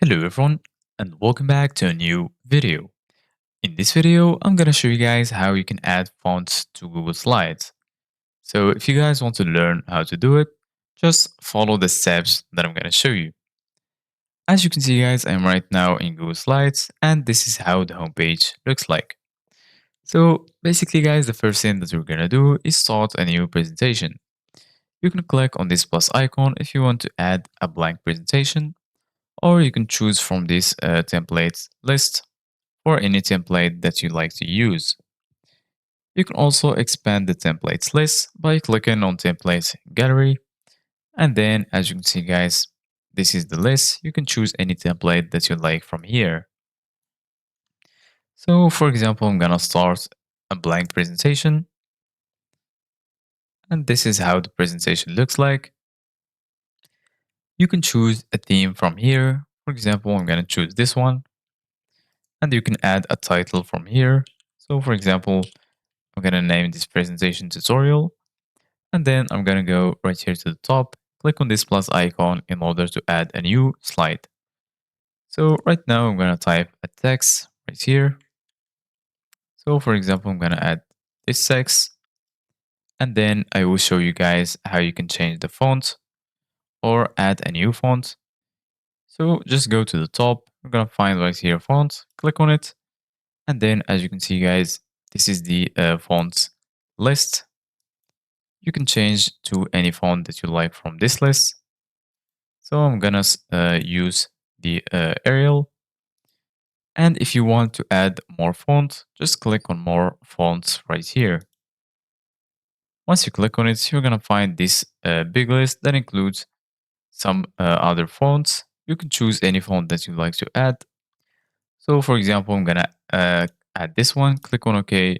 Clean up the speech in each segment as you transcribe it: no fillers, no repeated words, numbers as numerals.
Hello everyone and welcome back to a new video. In this video, I'm gonna show you guys how you can add fonts to Google Slides. So if you guys want to learn how to do it, just follow the steps that I'm gonna show you. As you can see guys, I'm right now in Google Slides and this is how the homepage looks like. So basically guys, the first thing that we're gonna do is start a new presentation. You can click on this plus icon if you want to add a blank presentation, or you can choose from this templates list or any template that you like to use. You can also expand the templates list by clicking on templates gallery, and then as you can see guys, this is the list. You can choose any template that you like from here. So for example, I'm gonna start a blank presentation, and this is how the presentation looks like. You can choose a theme from here. For example, I'm gonna choose this one, and you can add a title from here. So for example, I'm gonna name this presentation tutorial. And then I'm gonna go right here to the top, click on this plus icon in order to add a new slide. So right now I'm gonna type a text right here. So for example, I'm gonna add this text, and then I will show you guys how you can change the font or add a new font. So just go to the top, I'm gonna find right here font, click on it, and then as you can see guys, this is the fonts list. You can change to any font that you like from this list. So I'm gonna use the Arial. And if you want to add more fonts, just click on more fonts right here. Once you click on it, you're gonna find this big list that includes some other fonts. You can choose any font that you like to add. So for example, I'm gonna add this one, click on OK.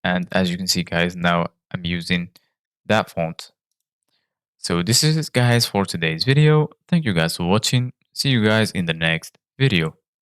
And as you can see guys, now I'm using that font. So this is it guys for today's video. Thank you guys for watching. See you guys in the next video.